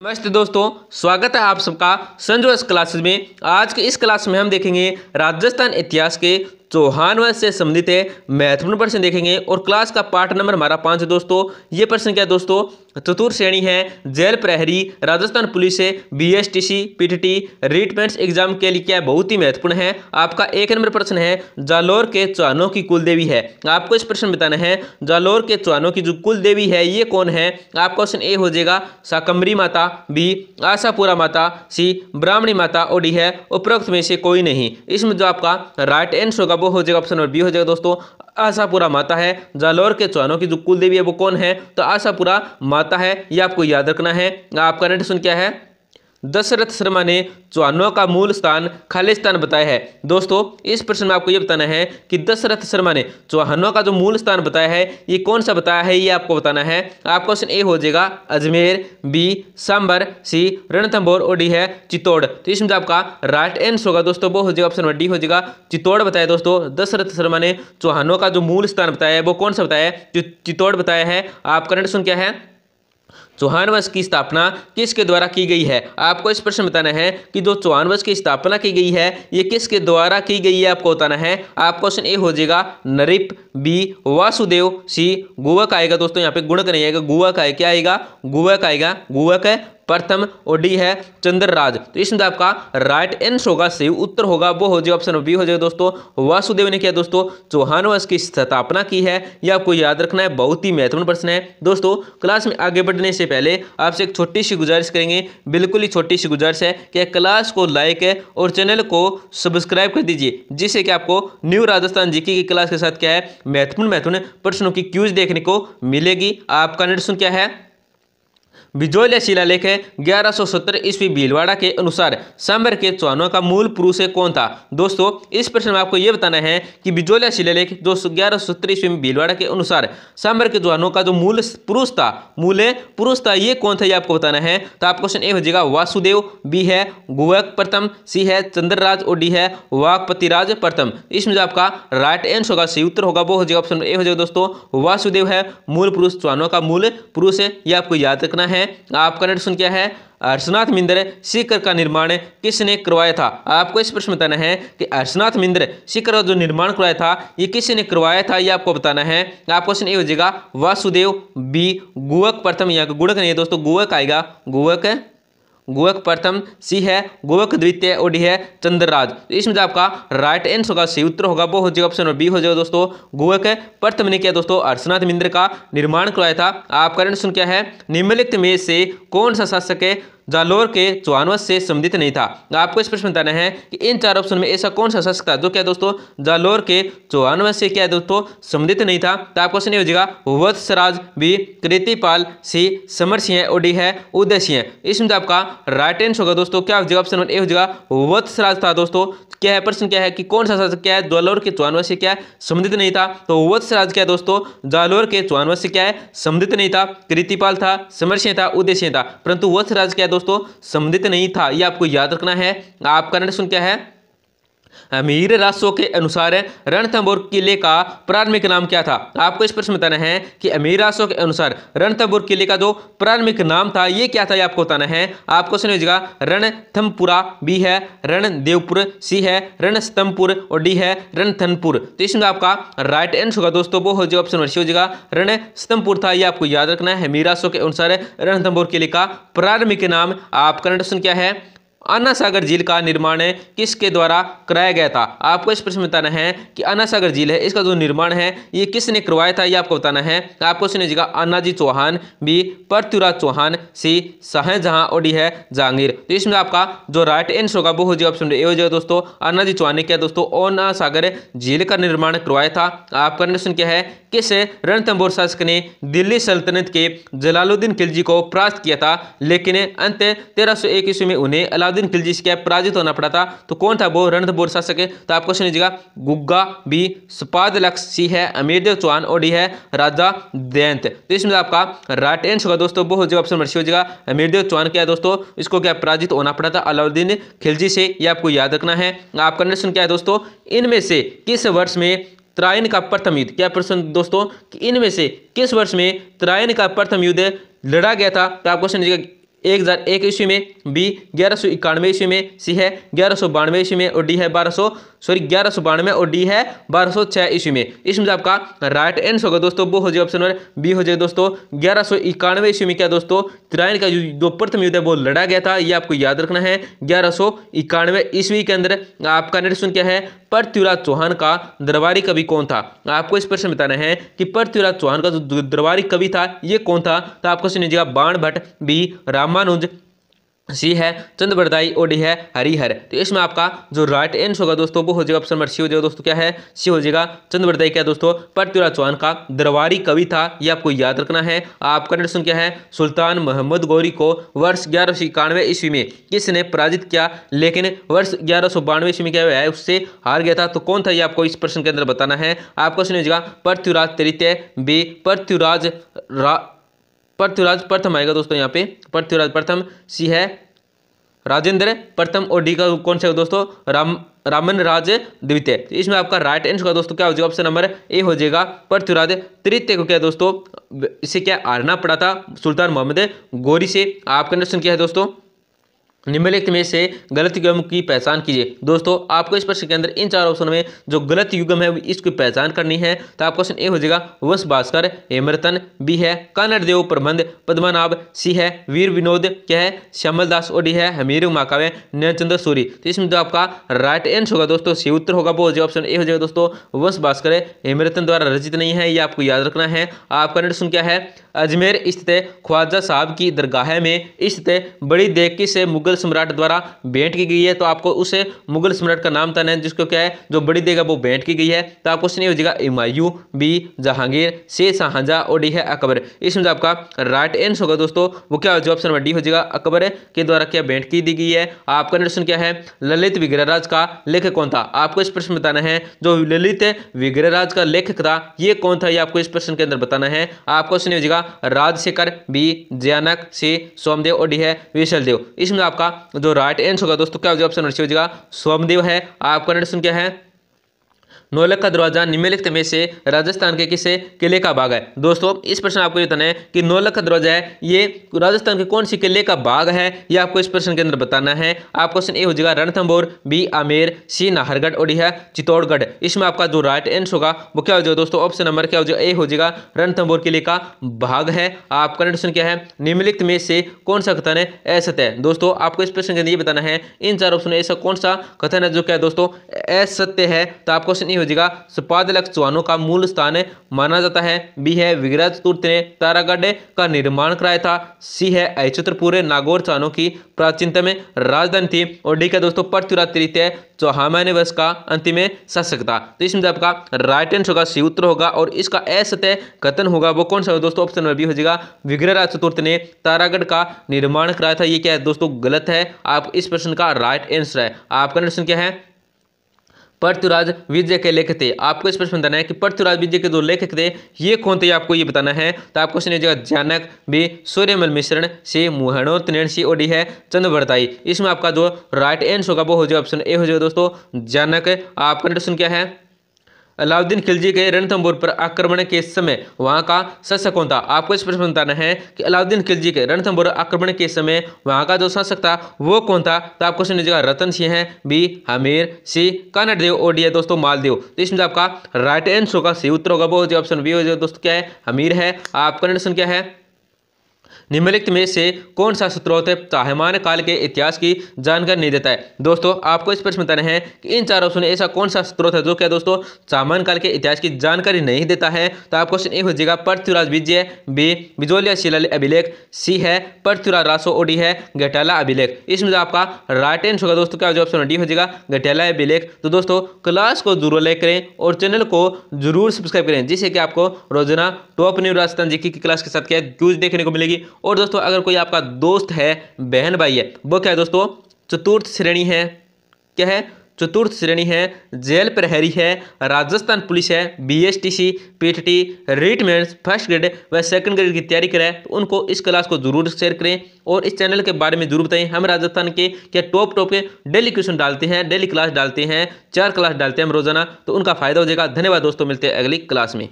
नमस्ते दोस्तों, स्वागत है आप सबका संजोस क्लासेस में। आज के इस क्लास में हम देखेंगे राजस्थान इतिहास के चौहान वंश से संबंधित महत्वपूर्ण प्रश्न देखेंगे और क्लास का पार्ट नंबर हमारा 5 है दोस्तों। ये प्रश्न क्या है दोस्तों, चतुर्थ श्रेणी है, जेल प्रहरी, राजस्थान पुलिस से बीएसटीसी पीटीटी रिटमेंट्स एग्जाम के लिए क्या बहुत ही महत्वपूर्ण है। आपका 1 नंबर प्रश्न है, जालोर के चौहानों की कुल देवी है। आपको इस प्रश्न में बताना है जालोर के चौहानों की जो कुल देवी है ये कौन है। आपका ऑप्शन ए हो जाएगा शाकंभरी माता, बी आशापुरा माता, सी ब्राह्मणी माता, और डी है उपरोक्त में से कोई नहीं। इसमें जो आपका राइट आंसर होगा वो हो जाएगा ऑप्शन नंबर बी हो जाएगा दोस्तों, आशापुरा माता है। जालोर के चौहानों की जो कुल देवी है वो कौन है, तो आशापुरा माता है। ये आपको याद रखना है। आपका नेक्स्ट क्या है, दशरथ शर्मा ने चौहानों का मूल स्थान खालिस्तान बताया है। दोस्तों इस प्रश्न में आपको यह बताना है कि दशरथ शर्मा ने चौहानों का जो मूल स्थान बताया है ये कौन सा बताया है, ये आपको बताना है। आपका क्वेश्चन ए हो जाएगा अजमेर, बी सांबर, सी रणथंभौर, और डी है चित्तौड़। तो इसमें जो आपका राइट आंसर होगा दोस्तों वो हो जाएगा ऑप्शन नंबर डी हो जाएगा चित्तौड़ बताया। दोस्तों दशरथ शर्मा ने चौहानों का जो मूल स्थान बताया है वो कौन सा बताया है, जो चित्तौड़ बताया है। आपका नेक्स्ट क्या है, चौहान वंश की स्थापना किसके द्वारा की गई है। आपको इस प्रश्न में बताना है कि जो चौहान वंश की स्थापना की गई है ये किसके द्वारा की गई है, आपको बताना है। आपका क्वेश्चन ए हो जाएगा नरिप, बी वासुदेव, सी गुवक आएगा। दोस्तों यहाँ पे गुणक नहीं आएगा, गुवक आएगा। क्या आएगा, गुवक आएगा, गुवक है प्रथम, और डी है चंद्रराज। तो इसमें आपका राइट आंसर होगा, सही उत्तर होगा वो हो जाएगा ऑप्शन बी हो जाएगा दोस्तों। वासुदेव ने क्या दोस्तों चौहान वंश की स्थापना की है, ये आपको याद रखना है। बहुत ही महत्वपूर्ण प्रश्न है दोस्तों। क्लास में आगे बढ़ने से पहले आपसे एक छोटी सी गुजारिश करेंगे, बिल्कुल ही छोटी सी गुजारिश है कि क्लास को लाइक है और चैनल को सब्सक्राइब कर दीजिए, जिससे कि आपको न्यू राजस्थान जीके की क्लास के साथ क्या है महत्वपूर्ण प्रश्नों की क्यूज देखने को मिलेगी। आपका निर्देशन क्या है, बिजोलिया शिलालेख है 1170 ईस्वी भीलवाड़ा के अनुसार सांबर के चौहानों का मूल पुरुष कौन था। दोस्तों इस प्रश्न में आपको यह बताना है कि बिजोलिया शिलालेख जो 1170 ईस्वी में भीलवाड़ा के अनुसार सांबर के चौहानों का जो मूल पुरुष था ये कौन था, ये आपको बताना है। तो आपका क्वेश्चन ए हो जाएगा वासुदेव, बी है गुवक प्रथम, सी है चंद्रराज, और डी है वाकपतिराज प्रथम। इसमें जो आपका राइट आंसर होगा, सही उत्तर होगा वो हो जाएगा ऑप्शन ए हो जाएगा दोस्तों, वासुदेव है मूल पुरुष, चौहानों का मूल पुरुष है। ये आपको याद रखना है। आपका नेक्स्ट क्या है, हर्षनाथ मिंदर शिखर का निर्माण किसने करवाया था। आपको इस प्रश्न में बताना है कि हर्षनाथ मिंदर शिखर का जो निर्माण करवाया था ये किसने करवाया था, ये आपको बताना है। आपका क्वेश्चन ए हो जाएगा वासुदेव, बी गुवक प्रथम, यहाँ गुणक नहीं है दोस्तों, गुवक आएगा, गुवक है गुवक प्रथम, सी है गुवक द्वितीय, और डी है चंद्रराज। इसमें जो आपका राइट आंसर होगा, सही उत्तर होगा वो हो जाएगा ऑप्शन बी हो जाएगा दोस्तों, गुवक प्रथम ने क्या दोस्तों हर्षनाथ मिंदर का निर्माण करवाया था। आपका प्रश्न क्या है, निम्नलिखित में से कौन सा शासक है जालोर के चौहान वंश से संबंधित नहीं था। आपको इस प्रश्न बताना है कि इन 4 ऑप्शन में ऐसा कौन सा शासक था जो क्या दोस्तों जालोर के चौहान वंश से क्या दोस्तों संबंधित नहीं था। तो आपको क्वेश्चन ये हो जाएगा वत्सराज, बी कृतिपाल, सी समर सिंह, और डी है उदय सिंह। इसमें आपका राइट आंसर होगा दोस्तों, क्या हो जाएगा ऑप्शन ए हो जाएगा वत्सराज था। दोस्तों क्या है प्रश्न, क्या है कि कौन सा शासक क्या है जालोर के चौहान वंश से क्या है संबंधित नहीं था। तो वत्सराज क्या है दोस्तों जालोर के चौहान वंश से क्या है संबंधित नहीं था। कृतिपाल था, समर सिंह था, उदय सिंह था, परंतु वत्सराज क्या दोस्तों संबंधित नहीं था। ये आपको याद रखना है। आपका नेक्स्ट क्या है, अमीर रासो के अनुसार रणथंभौर किले का प्रारंभिक नाम क्या था। आपको इस प्रश्न में बताना है कि अमीर रासो के अनुसार रणथंभौर किले का जो प्रारंभिक नाम था ये क्या था, ये आपको बताना है। आपको सुन लीजिएगा रणथंपुरा, बी है रणदेवपुर, सी है रणस्तंभपुर, और डी है रणथनपुर। तो इसमें आपका राइट आंसर होगा दोस्तों वो हो जाएगा ऑप्शन सी हो जाएगा रणस्तंभपुर था। ये आपको याद रखना है। अमीर रासो के अनुसार रणथंभौर किले का प्रारंभिक नाम। आपका प्रश्न क्या है, अन्ना सागर झील का निर्माण किसके द्वारा कराया गया था। आपको इस प्रश्न में बताना है कि अन्ना सागर झील है इसका जो निर्माण है ये किसने करवाया था, ये आपको बताना है। आपको सुनिएगा अन्ना जी चौहान, बी पृथ्वीराज चौहान, सी शाहजहां, और डी है जहांगीर। तो इसमें आपका जो राइट आंसर होगा वो हो जाएगा ऑप्शन ए हो जाएगा दोस्तों, अन्ना जी चौहान ने क्या दोस्तों अन्ना सागर झील का निर्माण करवाया था। आपका प्रश्न क्या है, किस रणथंभौर शासक ने दिल्ली सल्तनत के जलालुद्दीन खिलजी को परास्त किया था, लेकिन अंत 1301 ईस्वी में उन्हें अलाउद्दीन खिलजी से क्या पराजित होना पड़ा था। तो कौन था वो रणथंभौर शासक है। तो आपको सुनिएगा गुग्गा, बी सपादलक्ष, सी है अमीरदेव चौहान, और डी है राजा दयंत। तो इसमें आपका राइट आंसर होगा दोस्तों वो हो जाएगा ऑप्शन सी हो जाएगा अमीरदेव चौहान क्या है दोस्तों इसको क्या पराजित होना पड़ा था अलाउद्दीन खिलजी से। ये आपको याद रखना है। आपका प्रश्न क्या है दोस्तों, इनमें से किस वर्ष में त्रायन का प्रथम युद्ध, क्या प्रश्न दोस्तों कि इनमें से किस वर्ष में त्रायन का प्रथम युद्ध लड़ा गया था। तो आपको क्वेश्चन 1001 ईस्वी में, बी 1191 ईस्वी में, सी है 1192 ईस्वी में और डी है 1192 और डी है 1206 ईस्वी में। इसमें जो आपका राइट आंसर होगा दोस्तों वो हो जाएगा ऑप्शन नंबर बी हो जाएगा दोस्तों 1191 ईस्वी में क्या दोस्तों त्राइन का जो प्रथम युद्ध है वो लड़ा गया था, ये आपको याद रखना है। 1191 ईस्वी के अंदर आपका निर्देशन क्या है, पृथ्वीराज चौहान का दरबारी कवि कौन था। आपको इस प्रश्न में बताना है कि पृथ्वीराज चौहान का जो दरबारी कवि था ये कौन था। तो आपको सुनिएगा बाण भट्ट, बी रामानुज, सी है चंद्रबरदाई और डी है हरिहर। तो इसमें आपका जो राइट आंसर होगा दोस्तों वो हो जाएगा ऑप्शन नंबर सी हो जाएगा दोस्तों क्या है, सी हो जाएगा चंद्रबरदाई क्या दोस्तों पृथ्वीराज चौहान का दरबारी कवि था, ये आपको याद रखना है। आपका निर्देशन क्या है, सुल्तान मोहम्मद गौरी को वर्ष 1191 ईस्वी में किसने पराजित किया, लेकिन वर्ष 1192 ईस्वी में क्या हुआ है उससे हार गया था। तो कौन था ये आपको इस प्रश्न के अंदर बताना है। आपको सुनिएगा पृथ्वीराज तृतीय, बी पृथ्वीराज प्रथम आएगा दोस्तों यहाँ पे पृथ्वीराज प्रथम, सी है राजेंद्र प्रथम और डी का कौन सा दोस्तों रामन राज द्वितीय। तो इसमें आपका राइट आंसर का दोस्तों क्या हो जाएगा, ऑप्शन नंबर ए हो जाएगा पृथ्वीराज तृतीय को क्या दोस्तों इसे क्या हारना पड़ा था सुल्तान मोहम्मद गौरी से। आपका क्वेश्चन क्या है दोस्तों, निम्नलिखित में से गलत युग्म की पहचान कीजिए। दोस्तों आपको इस प्रश्न के अंदर इन चार ऑप्शन में जो गलत युग्म है इसकी पहचान करनी है। तो आपका क्वेश्चन ए हो जाएगा वंश भास्कर हेमरतन, बी है कानड़ देव प्रबंध पद्मनाभ, सी है वीर विनोद क्या है श्यामल दास और डी है हमीर महाकाव्य नयनचंद्र सूरी। तो इसमें जो आपका राइट आंसर होगा दोस्तों सही उत्तर होगा वो हो जाएगा ऑप्शन ए हो जाएगा दोस्तों वंश भास्कर हेमरतन द्वारा रचित नहीं है, ये आपको याद रखना है। आपका निर्देशन क्या है, अजमेर स्थित ख्वाजा साहब की दरगाह में स्थित बड़ी देगी से मुगल सम्राट द्वारा भेंट की गई है। तो आपको उसे मुगल सम्राट का नाम बताना है जिसको क्या है जो बड़ी देगा वो भेंट की गई है। तो आपको क्वेश्चन हो जाएगा हुमायूं, बी जहांगीर, सी शाहजहां और डी है अकबर। इसमें जो आपका राइट आंसर होगा दोस्तों वो क्या हो जाएगा, ऑप्शन नंबर डी हो जाएगा अकबर के द्वारा क्या भेंट की दी गई है। आपका निर्देशन क्या है, ललित विग्रहराज का लेखक कौन था। आपको इस प्रश्न में बताना है जो ललित विग्रहराज का लेखक था ये कौन था, ये आपको इस प्रश्न के अंदर बताना है। आपको क्वेश्चन हो जाएगा राजशेखर, बी जयानक, सी सोमदेव और डी है विशलदेव। इसमें आपका जो राइट आंसर होगा दोस्तों क्या हो जाएगा, ऑप्शन नंबर सी हो जाएगा सोमदेव है। आपका निर्देशन क्या है, नौलख का दरवाजा निम्नलिखित में से राजस्थान के किसे किले का भाग है। दोस्तों इस प्रश्न आपको ये बताना है कि नौलख का दरवाजा है ये राजस्थान के कौन सी किले का भाग है, ये आपको इस प्रश्न के अंदर बताना है। आप क्वेश्चन ए हो जाएगा रणथंभौर, बी आमेर, सी नाहरगढ़ और डी है चित्तौड़गढ़। इसमें आपका जो राइट आंसर होगा वो क्या हो जाएगा दोस्तों, ऑप्शन नंबर क्या हो जाएगा ए हो जाएगा रणथंभौर किले का भाग है। आपका निर्देशन क्या है, निम्नलिखित में से कौन सा कथन है असत्य है। दोस्तों आपको इस प्रश्न के अंदर ये बताना है इन चार ऑप्शन में ऐसा कौन सा कथन है जो क्या दोस्तों असत्य है। तो आपको क्वेश्चन हो जाएगा सपादलक चौहानों का मूल स्थान माना जाता है, बी है विग्रह चतुर्थ ने तारागढ़ का निर्माण कराया था, सी है अछत्रपुर नागौर चौहानों की प्राचीनतम राजधानी थी और डी का दोस्तों पृथ्वीराज तृतीय चौहान वंश का अंतिम शासक था। तो इसमें आपका राइट आंसर होगा सी उत्तर होगा और इसका असत्य कथन होगा वो कौन सा है दोस्तों, ऑप्शन नंबर बी हो जाएगा विग्रहराज चतुर्थ ने तारागढ़ का निर्माण कराया था, ये क्या है दोस्तों गलत है। आप इस प्रश्न का राइट आंसर है। आपका प्रश्न क्या है, पृथ्वीराज विजय के लेखक थे। आपको इस प्रश्न बताना है कि पृथ्वीराज विजय के जो लेखक थे ये कौन थे, आपको ये बताना है। तो आपको क्वेश्चन हो जानक, बी सूर्यमल मिश्रण, सी मुहणोत सी और डी है चंद्रबरदाई। इसमें आपका जो राइट आंसर होगा वो हो जाएगा ऑप्शन ए हो जाएगा दोस्तों जानक। आपका प्रश्न क्या है, अलाउद्दीन खिलजी के रणथंभौर पर आक्रमण के समय वहां का शासक कौन था। आपको इस प्रश्न में बताना है कि अलाउद्दीन खिलजी के रणथंभौर आक्रमण के समय वहां का जो शासक था वो कौन था। तो आपको क्वेश्चन जगह रतन सिंह है, बी हमीर, सी कानड़ देव और डी है दोस्तों मालदेव। तो इसमें आपका राइट आंसर होगा सही उत्तर होगा वो ऑप्शन बी हो जाएगा दोस्तों क्या है हमीर है। आपका प्रश्न क्या है, निम्नलिखित में से कौन सा स्रोत चाहमान काल के इतिहास की जानकारी नहीं देता है। दोस्तों आपको इस प्रश्न बताना है कि इन चार ऑप्शन में ऐसा कौन सा स्रोत है जो क्या दोस्तों चाहमान काल के इतिहास की जानकारी नहीं देता है। तो आप क्वेश्चन ए हो जाएगा पृथ्वीराज विजय, बी बिजोलिया शिलालेख अभिलेख, सी है पृथ्वीराज रासो और डी है घटाला अभिलेख। इसमें जो आपका राइट आंसर होगा दोस्तों क्या ऑप्शन डी हो जाएगा घटाला अभिलेख। तो दोस्तों क्लास को जरूर लाइक करें और चैनल को जरूर सब्सक्राइब करें जिससे कि आपको रोजाना टॉप न्यू राजस्थान जीके की क्लास के साथ क्या न्यूज देखने को मिलेगी। और दोस्तों अगर कोई आपका दोस्त है बहन भाई है वो क्या है दोस्तों चतुर्थ श्रेणी है, क्या है चतुर्थ श्रेणी है, जेल प्रहरी है, राजस्थान पुलिस है, बीएसटीसी, पीटीटी, रिटमेंट्स फर्स्ट ग्रेड व सेकंड ग्रेड की तैयारी करें तो उनको इस क्लास को जरूर शेयर करें और इस चैनल के बारे में जरूर बताएं। हम राजस्थान के क्या टॉप के डेली क्वेश्चन डालते हैं, डेली क्लास डालते हैं, 4 क्लास डालते हैं हम रोजाना, तो उनका फायदा हो जाएगा। धन्यवाद दोस्तों, मिलते हैं अगली क्लास में।